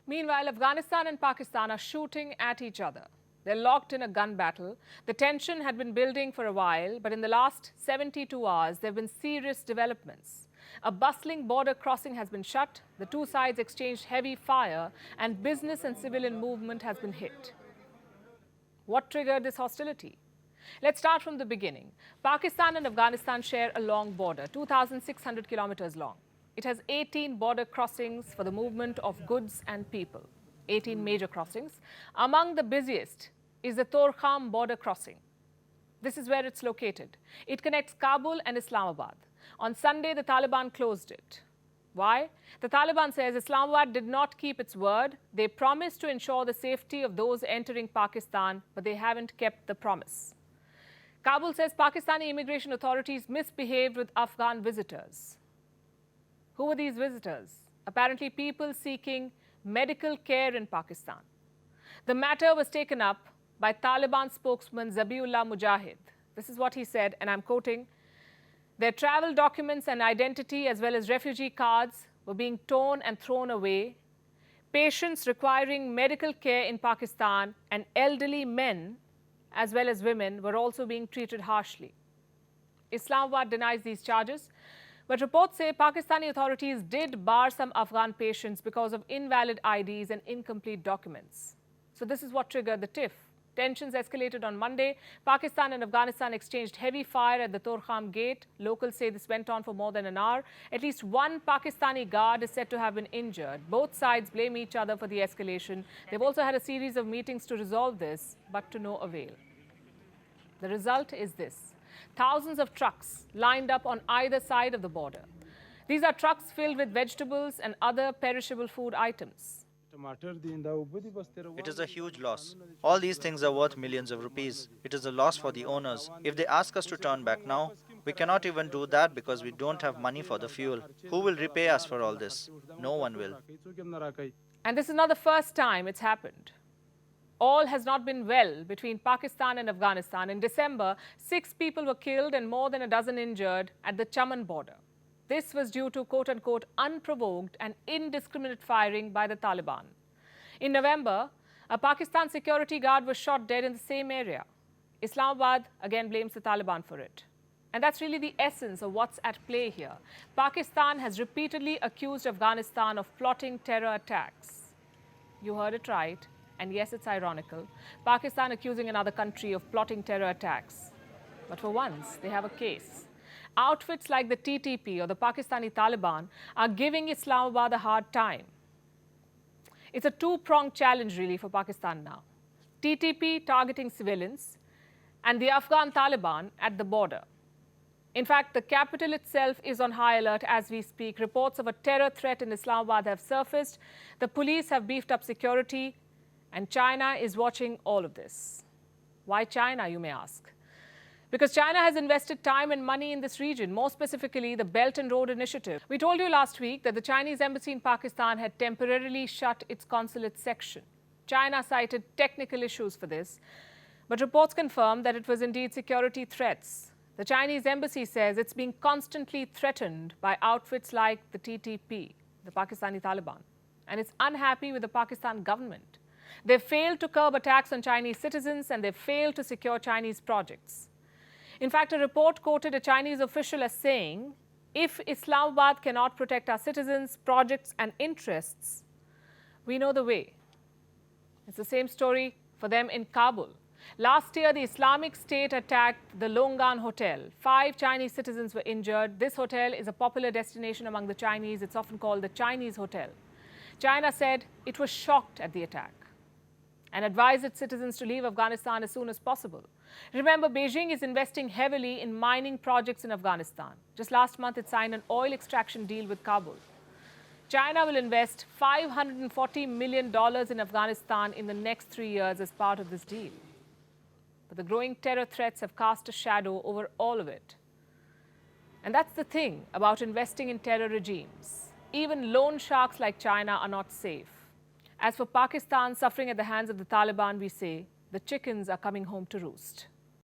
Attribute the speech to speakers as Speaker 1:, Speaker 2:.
Speaker 1: Meanwhile, Afghanistan and Pakistan are shooting at each other. They're locked in a gun battle. The tension had been building for a while, but in the last 72 hours, there have been serious developments. A bustling border crossing has been shut, the two sides exchanged heavy fire, and business and civilian movement has been hit. What triggered this hostility? Let's start from the beginning. Pakistan and Afghanistan share a long border, 2,600 kilometers long. It has 18 border crossings for the movement of goods and people, 18 major crossings. Among the busiest is the Torkham border crossing. This is where it's located. It connects Kabul and Islamabad. On Sunday, the Taliban closed it. Why? The Taliban says Islamabad did not keep its word. They promised to ensure the safety of those entering Pakistan, but they haven't kept the promise. Kabul says Pakistani immigration authorities misbehaved with Afghan visitors. Who were these visitors? Apparently people seeking medical care in Pakistan. The matter was taken up by Taliban spokesman Zabiullah Mujahid. This is what he said, and I'm quoting, "Their travel documents and identity as well as refugee cards were being torn and thrown away. Patients requiring medical care in Pakistan and elderly men as well as women were also being treated harshly." Islamabad denies these charges, but reports say Pakistani authorities did bar some Afghan patients because of invalid IDs and incomplete documents. So this is what triggered the tiff. Tensions escalated on Monday. Pakistan and Afghanistan exchanged heavy fire at the Torkham gate. Locals say this went on for more than an hour. At least one Pakistani guard is said to have been injured. Both sides blame each other for the escalation. They've also had a series of meetings to resolve this, but to no avail. The result is this: thousands of trucks lined up on either side of the border. These are trucks filled with vegetables and other perishable food items.
Speaker 2: It is a huge loss. All these things are worth millions of rupees. It is a loss for the owners. If they ask us to turn back now, we cannot even do that because we don't have money for the fuel. Who will repay us for all this? No one will.
Speaker 1: And this is not the first time it's happened. All has not been well between Pakistan and Afghanistan. In December, 6 people were killed and more than a dozen injured at the Chaman border. This was due to quote-unquote unprovoked and indiscriminate firing by the Taliban. In November, a Pakistan security guard was shot dead in the same area. Islamabad again blames the Taliban for it. And that's really the essence of what's at play here. Pakistan has repeatedly accused Afghanistan of plotting terror attacks. You heard it right. And yes, it's ironical. Pakistan accusing another country of plotting terror attacks. But for once, they have a case. Outfits like the TTP or the Pakistani Taliban are giving Islamabad a hard time. It's a two-pronged challenge really for Pakistan now. TTP targeting civilians and the Afghan Taliban at the border. In fact, the capital itself is on high alert as we speak. Reports of a terror threat in Islamabad have surfaced. The police have beefed up security, and China is watching all of this. Why China, you may ask? Because China has invested time and money in this region, more specifically the Belt and Road Initiative. We told you last week that the Chinese embassy in Pakistan had temporarily shut its consulate section. China cited technical issues for this, but reports confirm that it was indeed security threats. The Chinese embassy says it's being constantly threatened by outfits like the TTP, the Pakistani Taliban, and it's unhappy with the Pakistan government. They've failed to curb attacks on Chinese citizens and they've failed to secure Chinese projects. In fact, a report quoted a Chinese official as saying, "If Islamabad cannot protect our citizens, projects and interests, we know the way." It's the same story for them in Kabul. Last year, the Islamic State attacked the Longan Hotel. 5 Chinese citizens were injured. This hotel is a popular destination among the Chinese. It's often called the Chinese Hotel. China said it was shocked at the attack and advised its citizens to leave Afghanistan as soon as possible. Remember, Beijing is investing heavily in mining projects in Afghanistan. Just last month, it signed an oil extraction deal with Kabul. China will invest $540 million in Afghanistan in the next 3 years as part of this deal. But the growing terror threats have cast a shadow over all of it. And that's the thing about investing in terror regimes. Even loan sharks like China are not safe. As for Pakistan suffering at the hands of the Taliban, we say the chickens are coming home to roost.